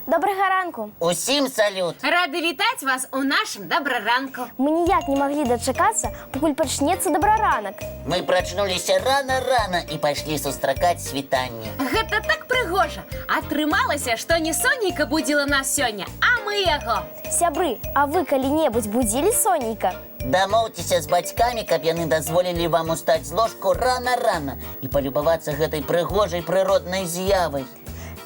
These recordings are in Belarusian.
Добрага ранку. Усім салют! Рады вітаць вас у нашым добраранку. Мы ніяк не маглі дачакацца, пакуль пачнецца добраранак. Мы прачнуліся рана-рана і пайшлі сустракаць світанне. Гэта так прыгожа. Атрымалася, што не Сонейка будзіла нас сёння, а мы яго. Сябры, а вы калі-небудзь будзілі Сонейка? Дамоўцеся з бацькамі, каб яны дазволілі вам устаць з ложку рана-рана і палюбавацца гэтай прыгожай прыроднай з'явай.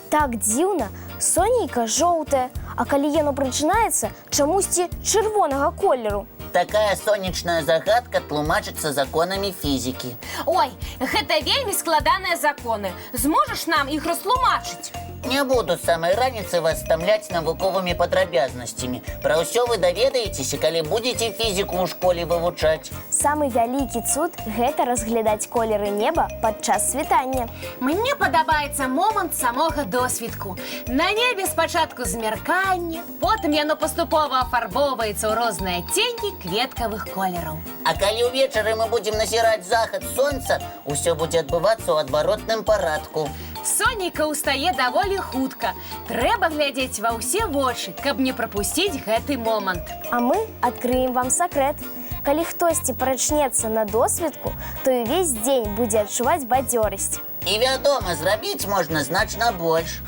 Так дзіўна, Сонейка жоўтая, а калі яно прачынаецца, чамусьці чырвонага колеру. Такая сонечная загадка тлумачыцца законамі фізікі. Ой, гэта вельмі складаныя законы. Зможаш нам іх растлумачыць? Не буду з самай раніцы вас стамляць навуковымі падрабязнасцямі. Пра ўсё вы даведаецеся, калі будзеце фізіку ў школе вывучаць. Самы вялікі цуд – гэта разглядаць колеры неба падчас світання. Мне падабаецца момант самога досвітку. На небе спачатку змярканне, потым яно паступова афарбоўваецца ў розныя цені кветкавых колераў. А калі ўвечары мы будзем назіраць захад сонца, усё будзе адбывацца ў адваротным парадку. Сонейка ўстае даволі хутка. Трэба глядзець ва ўсе вочы, каб не прапусціць гэты момант. А мы адкрыем вам сакрэт. Калі хтосьці прачнецца на досвітку, то і ўвесь дзень будзе адчуваць бадзёрасць. І вядома, зрабіць можна значна больш.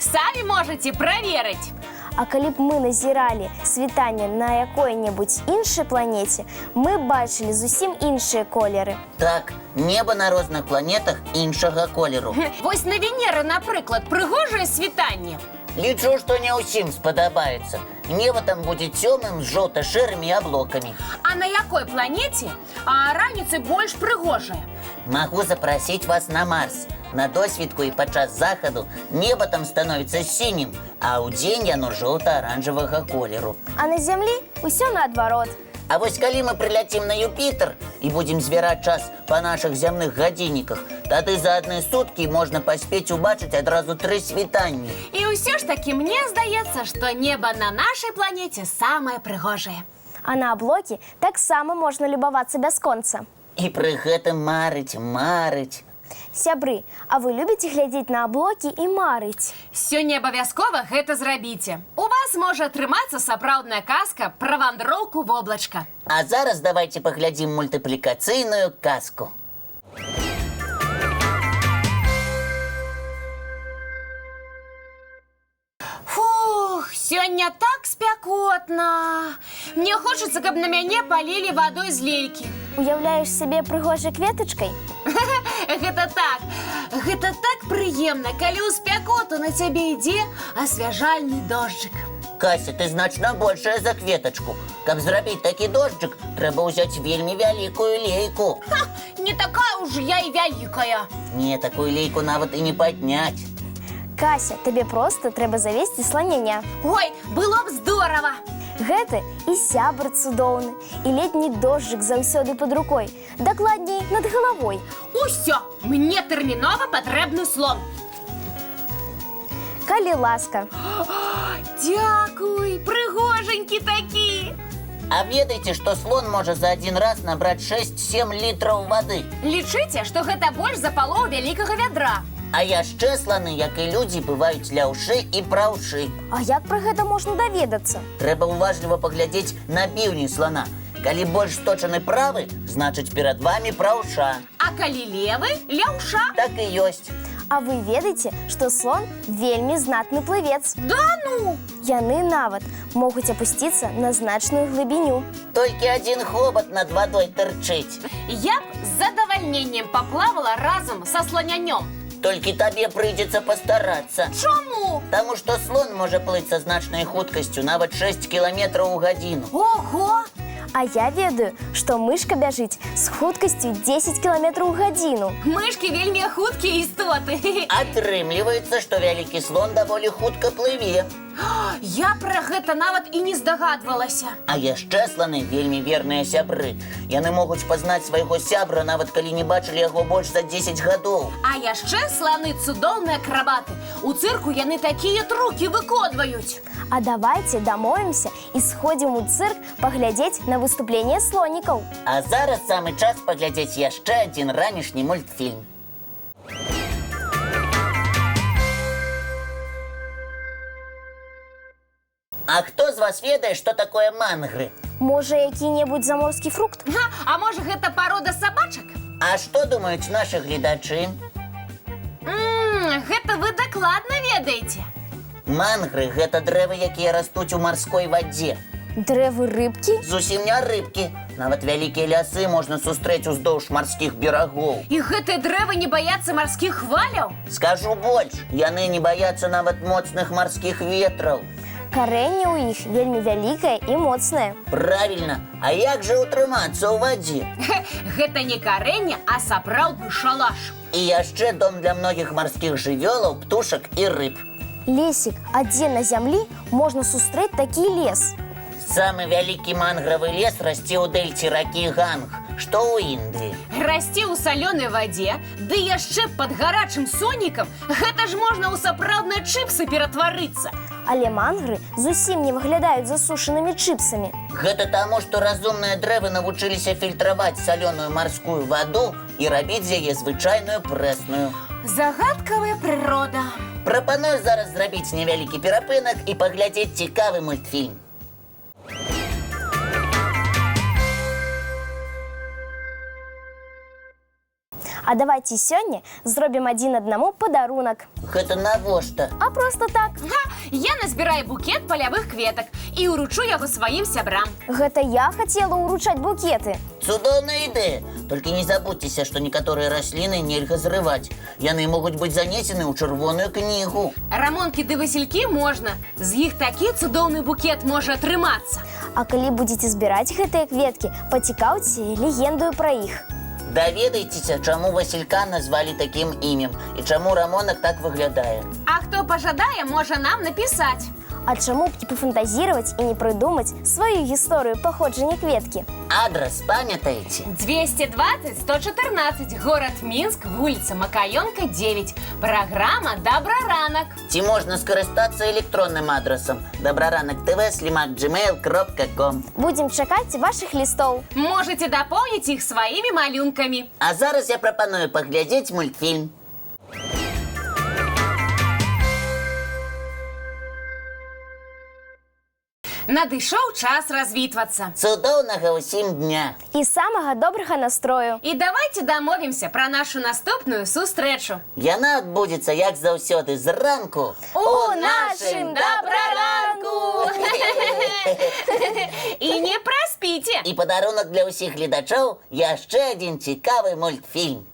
Самі можаце праверыць. А калі б мы назіралі світанне на якой-небудзь іншай планеце, мы бачылі зусім іншыя колеры. Так, неба на розных планетах іншага колеру. Вось на Венеры, напрыклад, прыгожае світанне. Лічу, што не ўсім спадабаецца. Неба там будзе цёмным з жоўта-шэрымі аблокамі. А на якой планеце раніцы больш прыгожая? Магу запрасіць вас на Марс. На досвітку і падчас захаду неба там становіцца сінім, а ўдзень яно жоўта-аранжавага колеру. А на Зямлі ўсё наадварот. А вось калі мы прыляцім на Юпітер і будзем звяраць час па нашых зямных гадзінніках, тады за адны суткі можна паспець убачыць адразу 3 світанні. І ўсё ж такі мне здаецца, што неба на нашай планеце самае прыгожае. А на аблокі таксама можна любавацца бясконца. І пры гэтым марыць. Сябры, а вы любіце глядзець на аблокі і марыць? Сёння абавязкова гэта зрабіце. У вас можа атрымацца сапраўдная казка пра вандроўку в облачка. А зараз давайте паглядзім мультыплікацыйную казку. Фух, сёння так спякотна. Мне хочацца, каб на мяне палілі вадой з лейкі. Уяўляеш сябе прыгожай кветачкай? Гэта так прыемна, калі ў спякоту на цябе ідзе асвяжальны дожджык. Кася, ты значна большая за кветачку. Каб зрабіць такі дожджык, трэба ўзяць вельмі вялікую лейку. Не такая ўж я і вялікая. Не, такую лейку нават і не падняць. Кася, табе проста трэба завесці сланяня. Ой, было б здорава. Гэты і сябр цудоўны, і летні дожджык заўсёды пад рукой, дакладней, над галавой. Усё, мне тэрмінова патрэбны слон. Калі ласка. Дзякуй, прыгожанькі такі. А ведаеце, што слон можа за адзін раз набраць 6-7 літраў вады? Лічыце, што гэта больш за палову вялікага вядра. А яшчэ сланы, як і людзі, бываюць ляўшы і праўшы. А як пра гэта можна даведацца? Трэба уважліва паглядзець на біўні слана. Калі больш сточаны правы, значыць перад вамі праўша. А калі левы, ляўша. Так і ёсць. А вы ведаеце, што слон вельмі знатны плывец? Да ну! Яны нават могуць апусціцца на значную глыбіню. Толькі адзін хобат над вадой тырчыць. Я б з задавальненнем паплавала разам са сланянём. Толькі табе прыйдзецца пастарацца. Чаму? Таму што слон можа плыць са значнай хуткасцю, нават 6 кіламетраў у гадзіну. Ого! А я ведаю, што мышка бяжыць з хуткасцю 10 кіламетраў у гадзіну. Мышкі вельмі хуткія істоты. Атрымліваецца, што вялікі слон даволі хутка плыве. Я пра гэта нават і не здагадвалася. А яшчэ сланы вельмі верныя сябры. Яны могуць пазнаць свайго сябра, нават калі не бачылі яго больш за 10 гадоў. А яшчэ сланы цудоўныя акрабаты. У цырку яны такія трукі выконваюць. А давайце дамовімся і сходзім у цырк паглядзець на выступленне слонікаў. А зараз самы час паглядзець яшчэ адзін ранішні мультфільм. А хто з вас ведае, што такое мангры? Можа, які-небудзь заморскі фрукт? А можа, гэта парода сабачак? А што думаюць нашы гледачы? Гэта вы дакладна ведаеце. Мангры – гэта дрэвы, якія растуць у марской вадзе. Дрэвы рыбкі? Зусім не рыбкі. Нават вялікія лясы можна сустрэць уздоўж марскіх берагоў. І гэтыя дрэвы не баяцца марскіх хваляў? Скажу больш, яны не баяцца нават моцных марскіх ветраў. Карэнне ў іх вельмі вялікае і моцнае. Правільна. А як жа ўтрымацца ў вадзе? Гэта не карэнне, а сапраўдны шалаш. І яшчэ дом для многіх марскіх жывёлаў, птушак і рыб. Лесік, а дзе на зямлі можна сустрэць такі лес? Самы вялікі мангравы лес расце ў дэльце ракі Ганг, што ў Індыі. Расце ў салёнай вадзе, ды яшчэ пад гарачым сонікам. Гэта ж можна ў сапраўдныя чыпсы ператварыцца. Але мангры зусім не выглядаюць засушанымі чыпсамі. Гэта таму, што разумныя дрэвы навучыліся фільтраваць салёную марскую ваду і рабіць з яе звычайную прэсную. Загадкавая прырода. Прапаную зараз зрабіць невялікі перапынак і паглядзець цікавы мультфільм. А давайте сёння зробім адзін аднаму падарунак. Гэта навошта? А просто так. Я назбіраю букет палявых кветак і ўручу яго сваім сябрам. Гэта я хацела ўручаць букеты. Цудоўная ідэя. Толькі не забудзьцеся, што некаторыя расліны нельга зрываць. Яны могуць быць занесены ў чырвоную кнігу. Рамонкі ды васількі можна. З іх такі цудоўны букет можа атрымацца. А калі будзеце збіраць гэтыя кветкі, пацікаўце легенду пра іх. Даведайцеся, чаму васілька назвалі такім імем і чаму рамонак так выглядае. А хто пажадае, можа нам напісаць. А чаму б не пафантазіраваць і не прыдумаць сваю гісторыю паходжання кветкі? Адрас памятаеце? 220-114, город Мінск, вуліца Макаёнка, 9. Праграма «Добраранак». Ці можна скарыстацца электронным адрасам добраранак@gmail.com. Будзем чакаць вашых лістоў. Можете дапоўніць іх сваімі малюнкамі. А зараз я прапаную паглядзець мультфільм. Надышоў час развітвацца. Цудоўнага ўсім дня! І самага добрага настрою. І давайте дамовімся пра нашу наступную сустрэчу. Яна адбудзецца, як заўсёды, зранку У нашым добраранку! І не праспіце! І падарунак для ўсіх гледачоў яшчэ адзін цікавы мультфільм.